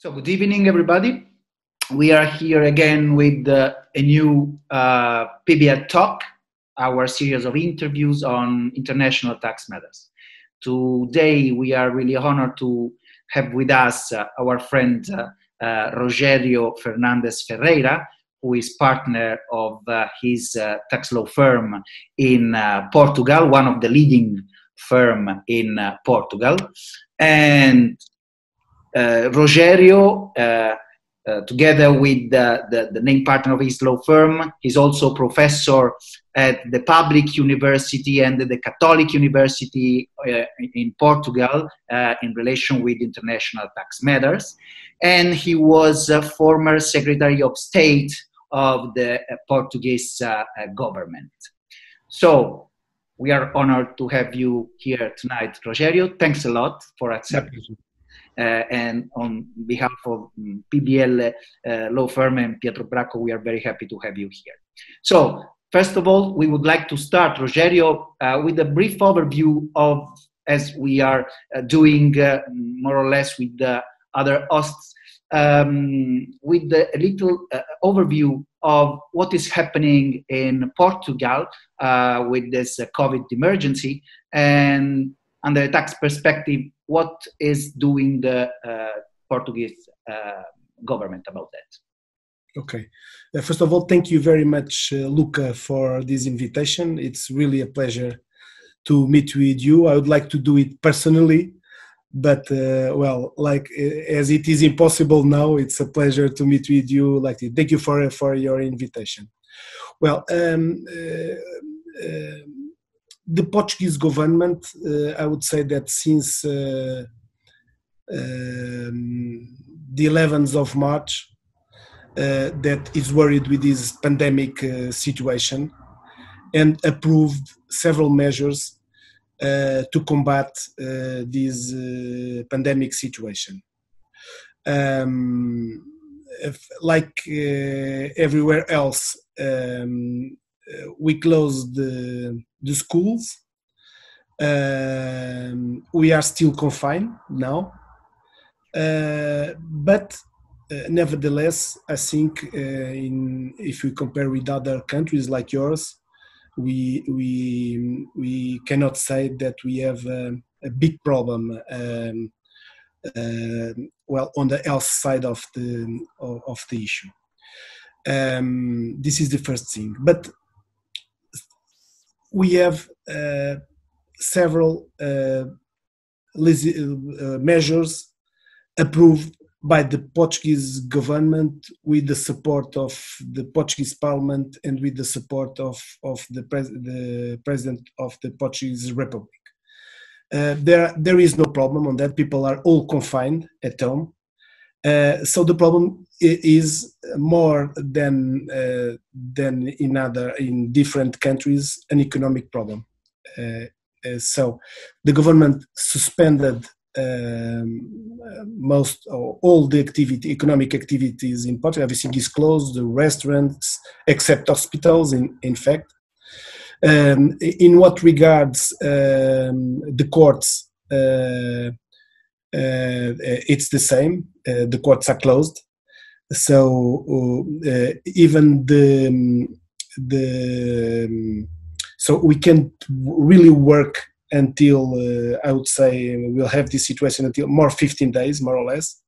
So, good evening, everybody. We are here again with a new PBL Talk, our series of interviews on international tax matters. Today, we are really honored to have with us our friend Rogério Fernandes Ferreira, who is partner of his tax law firm in Portugal, one of the leading firm in Portugal. And Rogério, together with the main partner of his law firm, is also professor at the public university and the Catholic University in Portugal in relation with international tax matters. And he was a former Secretary of State of the Portuguese government. So we are honored to have you here tonight, Rogério. Thanks a lot for accepting. And on behalf of PBL law firm and Pietro Bracco, we are very happy to have you here. So, first of all, we would like to start, Rogério, with a brief overview of, as we are doing more or less with the other hosts, with a little overview of what is happening in Portugal with this COVID emergency, and under a tax perspective, what is doing the Portuguese government about that? Okay. First of all, thank you very much, Luca, for this invitation. It's really a pleasure to meet with you. I would like to do it personally, but as it is impossible now, it's a pleasure to meet with you. Thank you for your invitation. Well, the Portuguese government, I would say that since the 11th of March, that is worried with this pandemic situation and approved several measures to combat this pandemic situation. Everywhere else, we closed the schools. We are still confined now, but nevertheless, I think if we compare with other countries like yours, we cannot say that we have a big problem. On the health side of the issue. This is the first thing, but we have several measures approved by the Portuguese government with the support of the Portuguese Parliament and with the support of the President of the Portuguese Republic. There is no problem on that. People are all confined at home. So the problem is more than in different countries, an economic problem. So the government suspended all the economic activities in Portugal. Everything is closed, the restaurants, except hospitals, in fact. In what regards the courts, it's the same. The courts are closed, so even so we can't really work until I would say we'll have this situation until 15 days, more or less.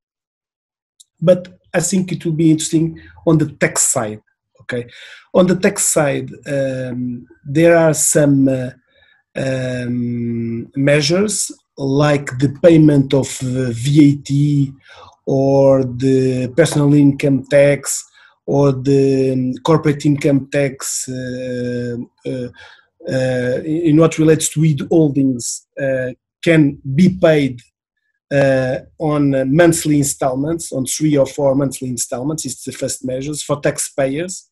But I think it will be interesting on the tax side. Okay, on the tax side, there are some measures like the payment of VAT or the personal income tax or the corporate income tax in what relates to withholdings can be paid on monthly installments, on 3 or 4 monthly installments. It's the first measures for taxpayers.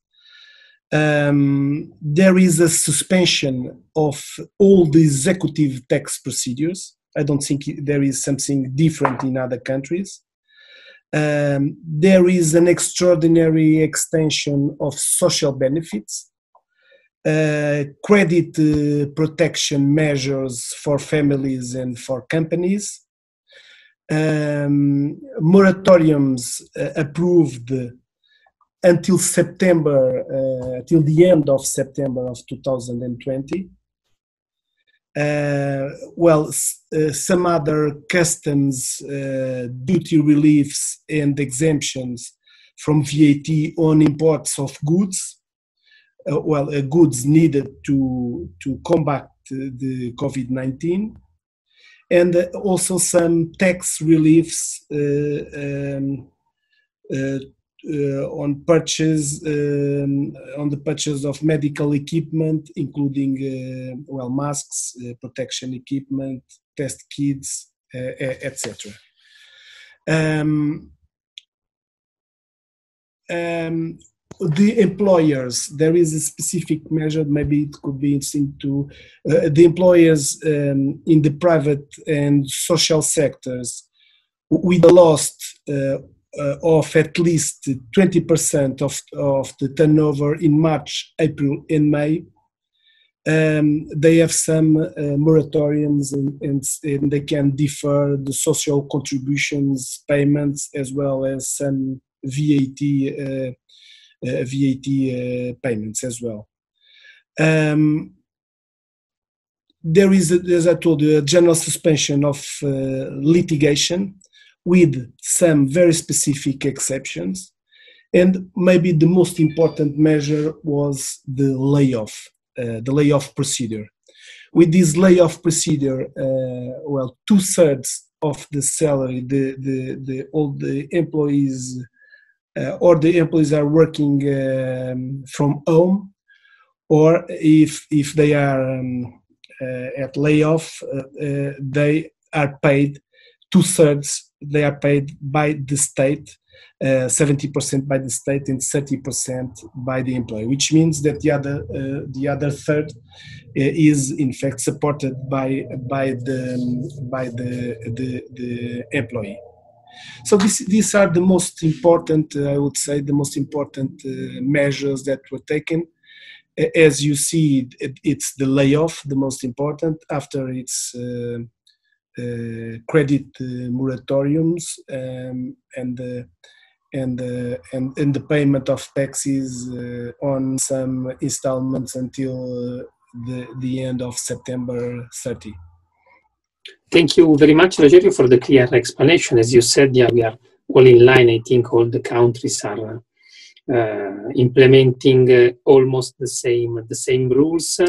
There is a suspension of all the executive tax procedures. I don't think there is something different in other countries. There is an extraordinary extension of social benefits, credit protection measures for families and for companies, moratoriums approved until September, till the end of September of 2020. Some other customs duty reliefs and exemptions from VAT on imports of goods, goods needed to combat the COVID-19, and also some tax reliefs on the purchase of medical equipment, including masks, protection equipment, test kits, etc. The employers, there is a specific measure, maybe it could be interesting to the employers in the private and social sectors with a loss of at least 20% of the turnover in March, April and May. They have some moratoriums and they can defer the social contributions payments as well as some VAT payments as well. There is, as I told you, a general suspension of litigation with some very specific exceptions. And maybe the most important measure was the layoff procedure. With this layoff procedure, 2/3 of the salary, all the employees or the employees are working from home, or if they are at layoff, they are paid 2/3. They are paid by the state, 70% by the state and 30% by the employee, which means that the other third is in fact supported by the employee. So these are the most important, I would say, the most important measures that were taken. As you see, it's the layoff, the most important. After it's credit moratoriums and the payment of taxes on some installments until the end of September 30. Thank you very much, Rogerio, for the clear explanation. As you said, yeah, we are all in line. I think all the countries are implementing almost the same rules.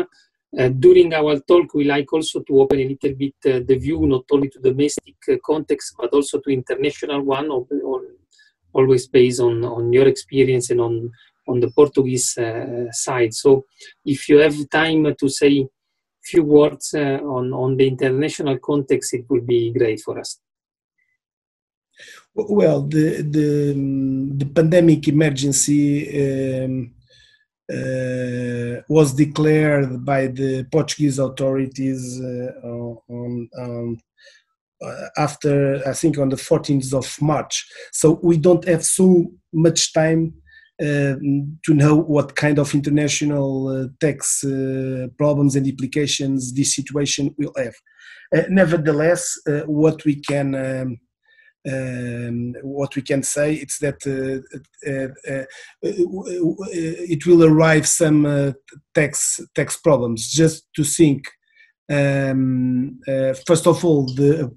During our talk, we like also to open a little bit the view, not only to domestic context, but also to international one, always based on your experience and on the Portuguese side. So if you have time to say few words on the international context, it would be great for us. Well, the pandemic emergency was declared by the Portuguese authorities after, I think, on the 14th of March. So we don't have so much time to know what kind of international tax problems and implications this situation will have. Nevertheless, what we can say is that it will arrive some tax problems. Just to think, first of all,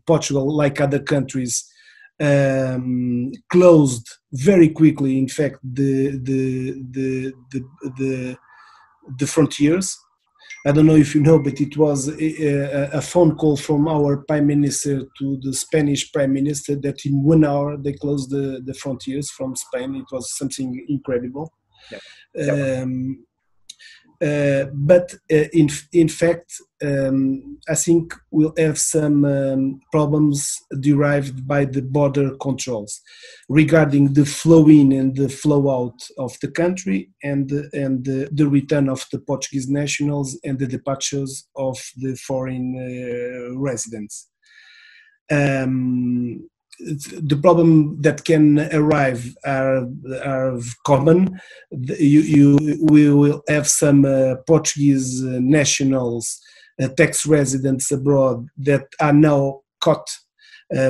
Portugal, like other countries, closed very quickly. In fact, the frontiers. I don't know if you know, but it was a phone call from our Prime Minister to the Spanish Prime Minister that in 1 hour they closed the frontiers from Spain. It was something incredible. Yep. But in fact, I think we'll have some problems derived by the border controls regarding the flow in and the flow out of the country and the return of the Portuguese nationals and the departures of the foreign residents. The problem that can arrive are common. We will have some Portuguese nationals, tax residents abroad that are now caught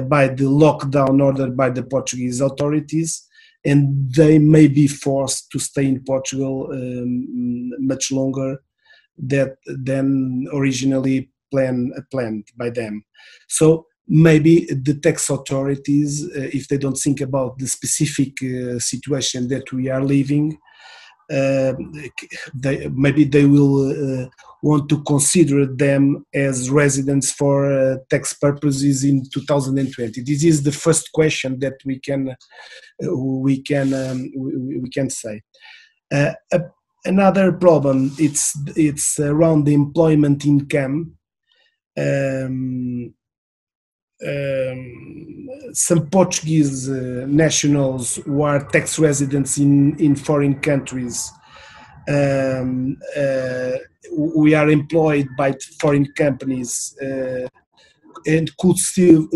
by the lockdown ordered by the Portuguese authorities, and they may be forced to stay in Portugal much longer than originally planned by them. So maybe the tax authorities, if they don't think about the specific situation that we are living, maybe they will want to consider them as residents for tax purposes in 2020. This is the first question that we can say. Another problem, it's around the employment income. Some Portuguese nationals who are tax residents in foreign countries, we are employed by foreign companies and could still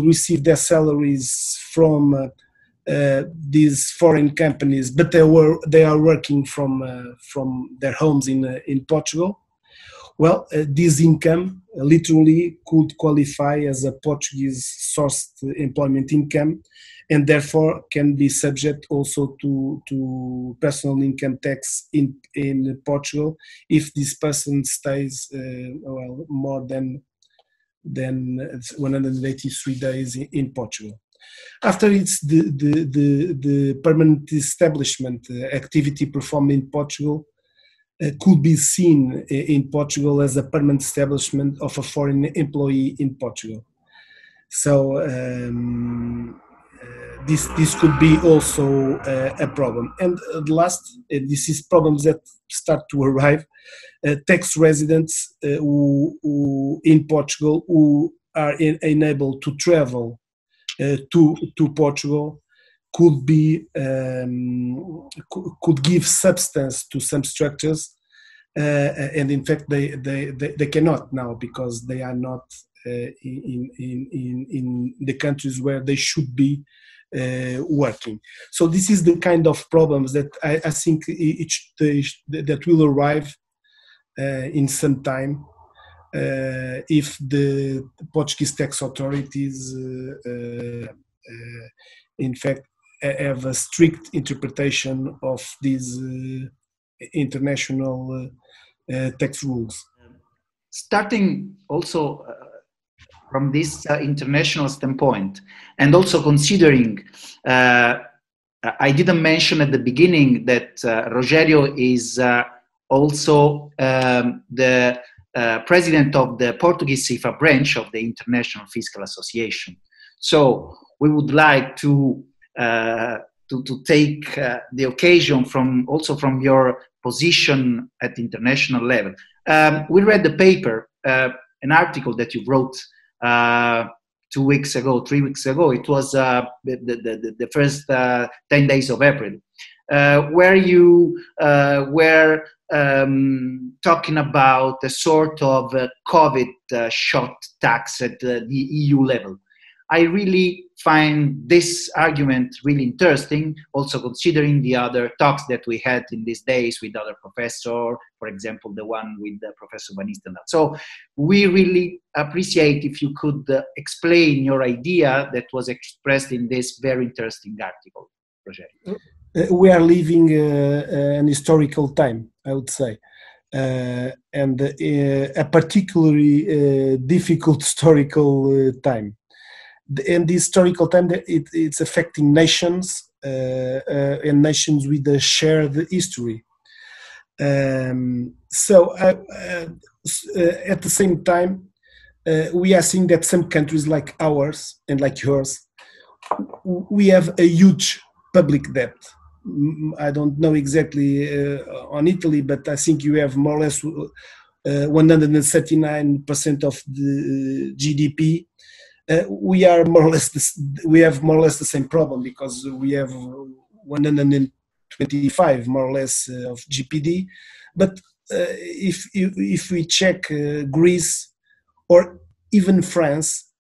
receive their salaries from these foreign companies, but they are working from their homes in Portugal. Well, this income literally could qualify as a Portuguese-sourced employment income, and therefore can be subject also to personal income tax in Portugal if this person stays more than 183 days in Portugal. After it's the permanent establishment activity performed in Portugal, could be seen in Portugal as a permanent establishment of a foreign employee in Portugal. So this could be also a problem. And the last, this is problems that start to arrive. Tax residents who in Portugal who are unable to travel to Portugal could could give substance to some structures, and in fact they cannot now because they are not in the countries where they should be working. So this is the kind of problems that I think that will arrive in some time if the Portuguese tax authorities in fact have a strict interpretation of these international tax rules. Starting also from this international standpoint, and also considering, I didn't mention at the beginning that Rogério is also the president of the Portuguese CIFA branch of the International Fiscal Association. So we would like to take the occasion also from your position at the international level. We read the paper, an article that you wrote 3 weeks ago. It was the first 10 days of April, where you were talking about a sort of COVID shot tax at the EU level. I really find this argument really interesting, also considering the other talks that we had in these days with other professors, for example, the one with Professor Van Istendaal. So we really appreciate if you could explain your idea that was expressed in this very interesting article, Rogério. We are living an historical time, I would say, and a particularly difficult historical time. And the historical time, it's affecting nations and nations with a shared history. So at the same time, we are seeing that some countries like ours and like yours, we have a huge public debt. I don't know exactly on Italy, but I think you have more or less 139% of the GDP. We are more or less we have more or less the same problem because we have 125 more or less of GPD. But if we check Greece or even France,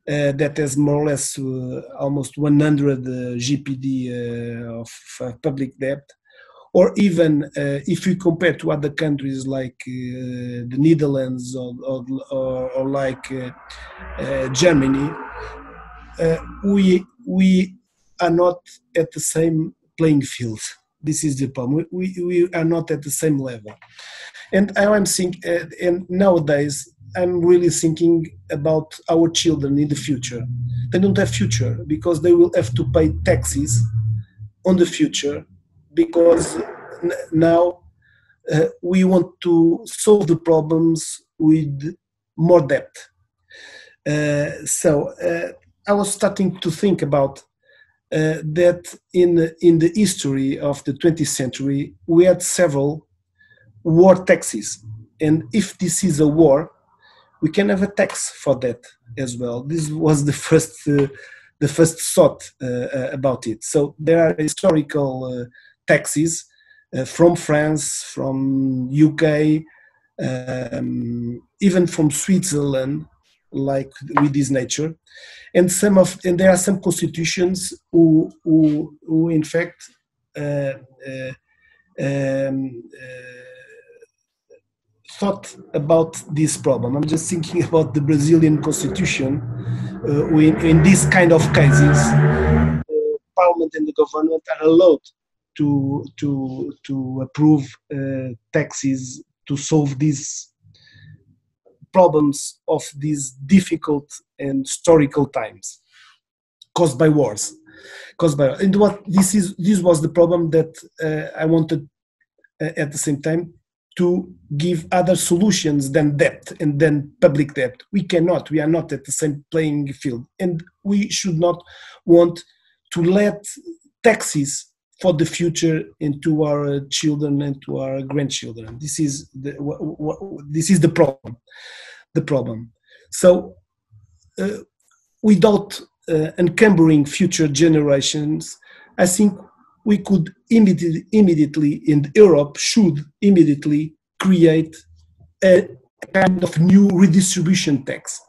that has more or less almost 100 GPD of public debt, or even if we compare to other countries like the Netherlands or like Germany, we are not at the same playing field. This is the problem. We are not at the same level. And I'm thinking, and nowadays I'm really thinking about our children in the future. They don't have future because they will have to pay taxes on the future, because now we want to solve the problems with more debt. So I was starting to think about that in the history of the 20th century, we had several war taxes. And if this is a war, we can have a tax for that as well. This was the first thought about it. So there are historical taxes from France, from UK, even from Switzerland, like with this nature, and there are some constitutions who in fact thought about this problem. I'm just thinking about the Brazilian constitution. In these kind of cases, the parliament and the government are allowed to approve taxes to solve these problems of these difficult and historical times caused by wars. And this was the problem that I wanted at the same time to give other solutions than debt and then public debt. We are not at the same playing field, and we should not want to let taxes for the future into our children and to our grandchildren. This is the problem. The problem. So, without encumbering future generations, I think we could immediately, and Europe should immediately create a kind of new redistribution tax.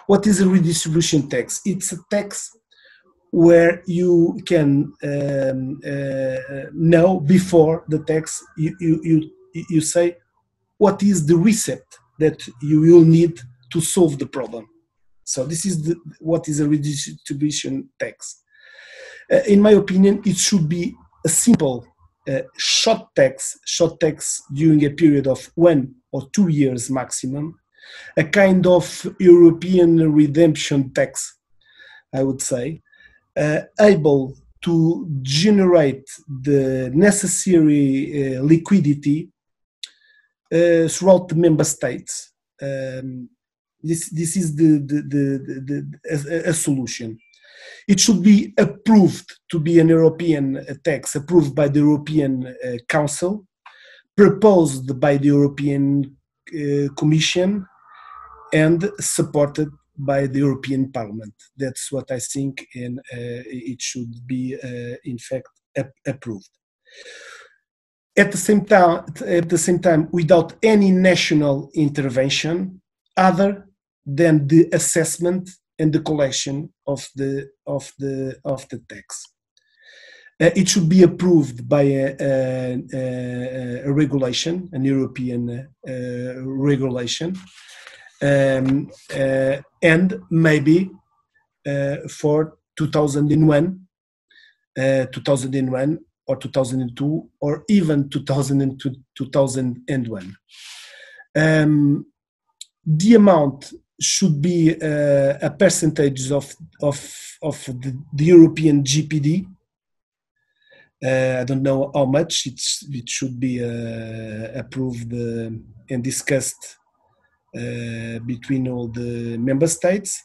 What is a redistribution tax? It's a tax where you can know before the tax, you say what is the recept that you will need to solve the problem. So this is what is a redistribution tax. In my opinion, it should be a simple short tax during a period of 1 or 2 years maximum, a kind of European redemption tax, I would say, able to generate the necessary liquidity throughout the member states. This is a solution. It should be approved to be an European tax, approved by the European Council, proposed by the European Commission, and supported by the European Parliament. That's what I think, and it should be, in fact, approved. At the same time, without any national intervention, other than the assessment and the collection of the tax. It should be approved by a regulation, an European regulation, and maybe for 2001 or 2002 or even 2001. The amount should be a percentage of the European GDP. I don't know how much it should be approved and discussed between all the member states.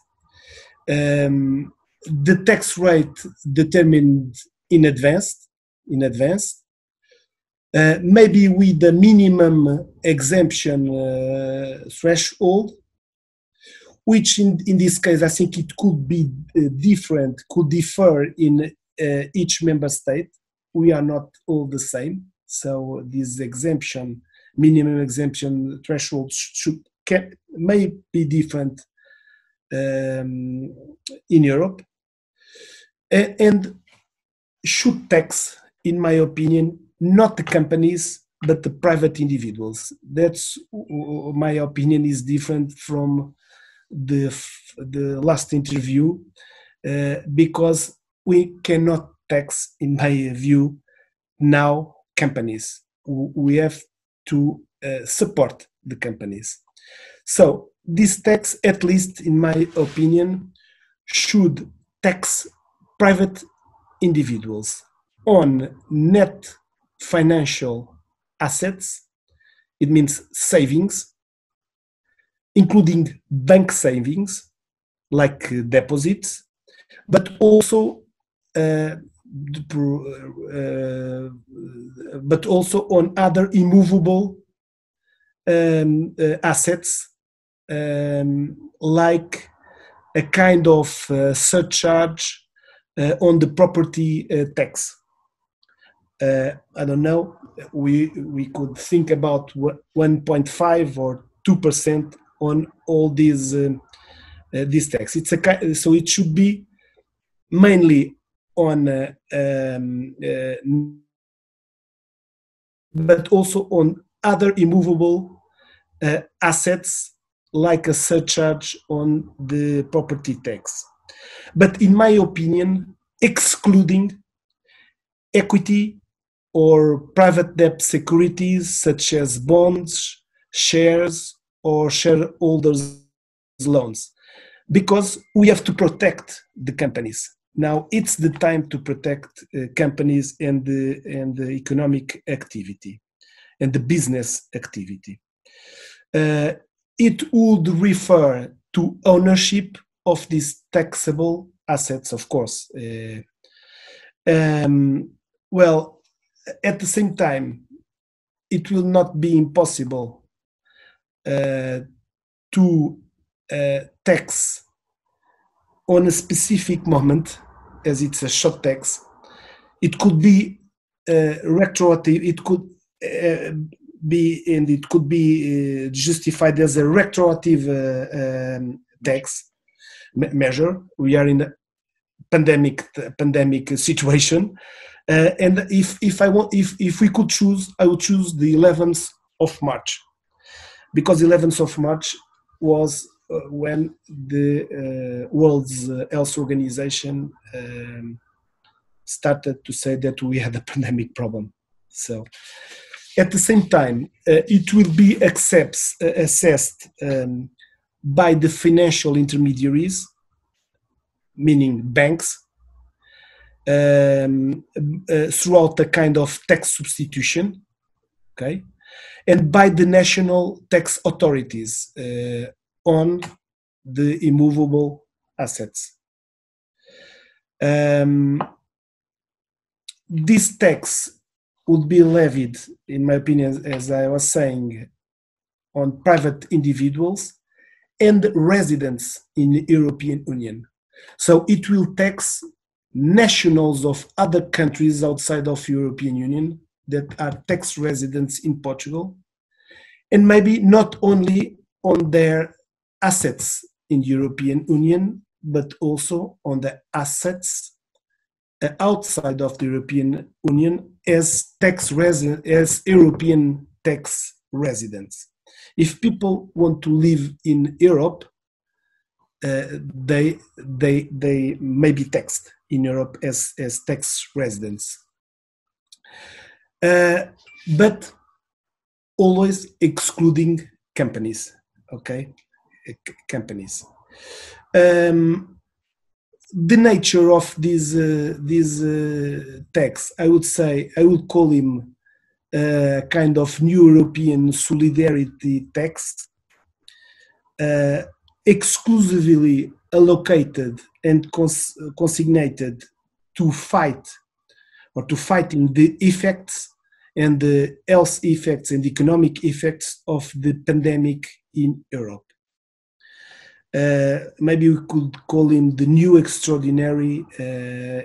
The tax rate determined in advance, maybe with the minimum exemption threshold, which in this case I think it could be could differ in each member state. We are not all the same, so this minimum exemption threshold may be different in Europe, and should tax, in my opinion, not the companies but the private individuals. That's my opinion is different from the last interview. because we cannot tax, in my view, now companies. We have to support the companies. So this tax, at least in my opinion, should tax private individuals on net financial assets. It means savings, including bank savings, like deposits, but also on other immovable assets, like a kind of surcharge on the property tax. I don't know. We could think about 1.5 or 2% on all these this tax. So it should be mainly on, but also on other immovable assets, like a surcharge on the property tax. But in my opinion, excluding equity or private debt securities such as bonds, shares, or shareholders' loans, because we have to protect the companies. Now it's the time to protect companies and the economic activity and the business activity. It would refer to ownership of these taxable assets, of course. Well, at the same time, it will not be impossible to tax on a specific moment, as it's a short tax. It could be retroactive. It could be justified as a retroactive tax measure. We are in a pandemic situation, and if we could choose, I would choose the 11th of March, because 11th of March was when the World Health Organization started to say that we had a pandemic problem. So at the same time, it will be assessed by the financial intermediaries, meaning banks, throughout a kind of tax substitution, okay, and by the national tax authorities on the immovable assets. This tax would be levied, in my opinion, as I was saying, on private individuals and residents in the European Union. So it will tax nationals of other countries outside of the European Union that are tax residents in Portugal, and maybe not only on their assets in the European Union, but also on the assets outside of the European Union as European tax residents. If people want to live in Europe, they may be taxed in Europe as tax residents, but always excluding companies. Okay, companies. The nature of this tax, I would call him a kind of new European solidarity tax, exclusively allocated and consignated to fighting the effects and the health effects and economic effects of the pandemic in Europe. Maybe we could call him the new extraordinary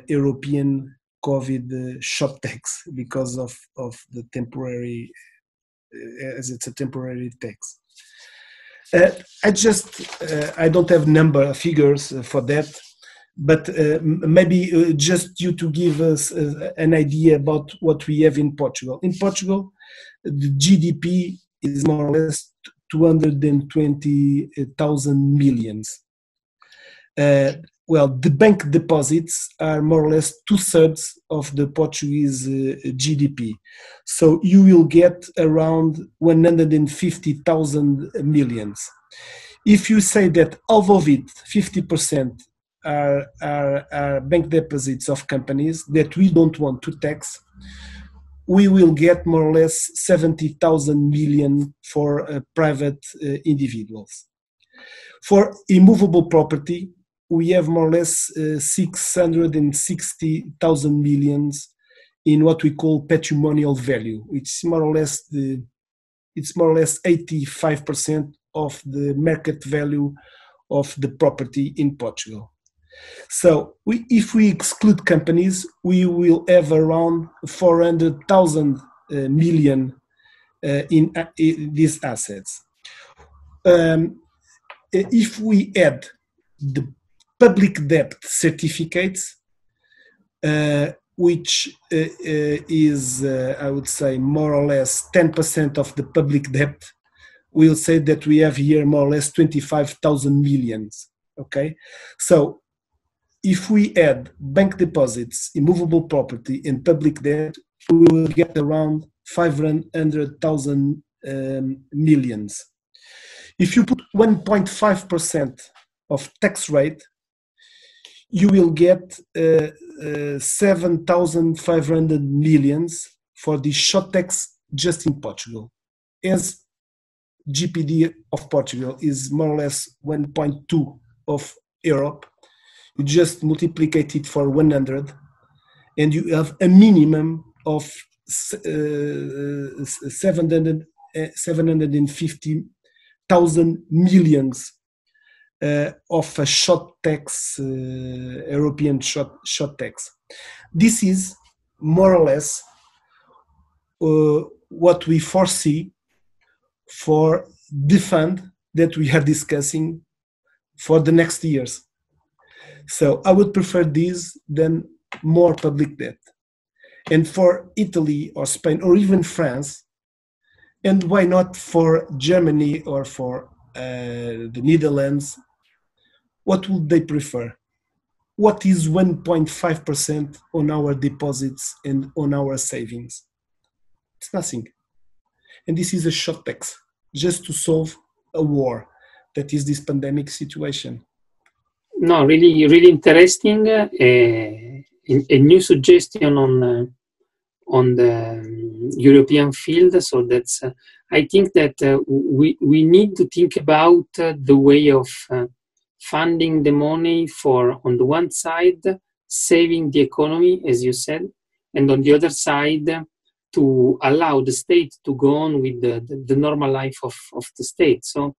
European COVID shock tax, because of the temporary, as it's a temporary tax. I don't have figures for that, but maybe just you to give us an idea about what we have in Portugal. In Portugal, the GDP is more or less 220,000 millions. Well, the bank deposits are more or less 2/3 of the Portuguese GDP. So you will get around 150,000 millions. If you say that half of it, 50%, are bank deposits of companies that we don't want to tax, we will get more or less 70,000 million for private individuals. For immovable property, we have more or less 660,000 millions in what we call patrimonial value, which is more or less 85% of the market value of the property in Portugal. So if we exclude companies, we will have around 400,000 million in these assets. If we add the public debt certificates, which is, I would say, more or less 10% of the public debt, we'll say that we have here more or less 25,000 millions. Okay, so if we add bank deposits, immovable property, and public debt, we will get around 500,000 millions. If you put 1.5% of tax rate, you will get 7,500 millions for the short tax just in Portugal. As GPD of Portugal is more or less 1.2 of Europe, you just multiply it for 100, and you have a minimum of 750,000 millions of a short tax, European short tax. This is more or less what we foresee for the fund that we are discussing for the next years. So I would prefer this than more public debt. And for Italy or Spain or even France, and why not for Germany or for the Netherlands, what would they prefer? What is 1.5% on our deposits and on our savings? It's nothing. And this is a short tax, just to solve a war that is this pandemic situation. No, really, really interesting. A new suggestion on the European field. So that's, I think that we need to think about the way of funding the money for, on the one side, saving the economy, as you said, and on the other side, to allow the state to go on with the normal life of the state. So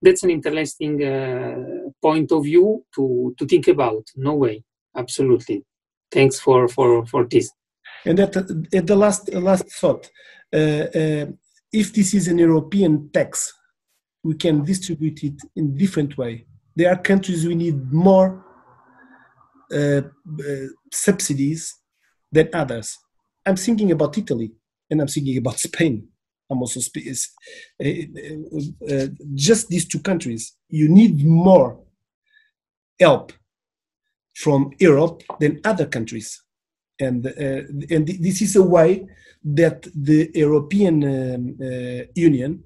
that's an interesting point of view to think about. No way, absolutely. Thanks for this. And at the last thought, if this is an European tax, we can distribute it in different way. There are countries we need more subsidies than others. I'm thinking about Italy, and I'm thinking about Spain. I'm also just these two countries. You need more help from Europe than other countries, and this is a way that the European Union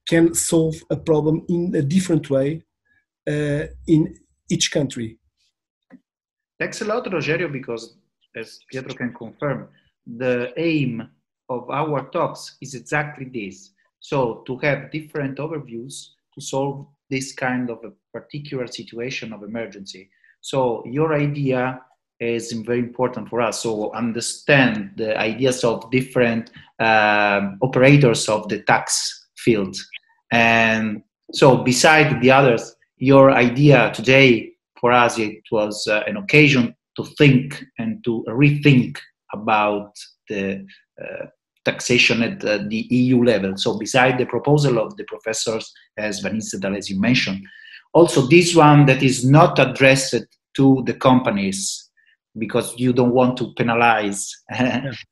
can solve a problem in a different way in each country. Thanks a lot, Rogerio, because as Pietro can confirm, the aim of our talks is exactly this. So to have different overviews to solve this kind of a particular situation of emergency. So your idea is very important for us. So understand the ideas of different operators of the tax field. And so beside the others, your idea today for us, it was an occasion to think and to rethink about the taxation at the EU level. So beside the proposal of the professors, as Van Instedahl, as you mentioned, also this one that is not addressed to the companies, because you don't want to penalize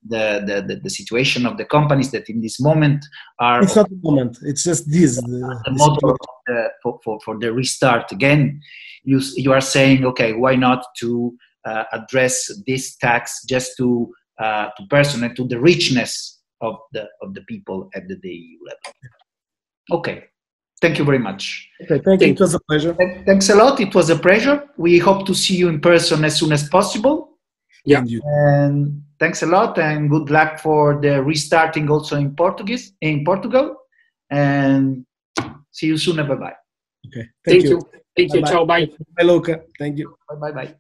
the situation of the companies that in this moment are. It's not the moment. It's just this. The motor for the restart again. You are saying, okay, why not to address this tax just to person and to the richness of the people at the EU level. Okay. Thank you very much. Okay, thank you. It was a pleasure. Thanks a lot. It was a pleasure. We hope to see you in person as soon as possible. Yeah. And thanks a lot, and good luck for the restarting also in Portugal. And see you soon. Bye bye. Okay. Thank you. Thank you. Bye-bye. Ciao. Bye. Bye, Luca. Thank you. Bye bye.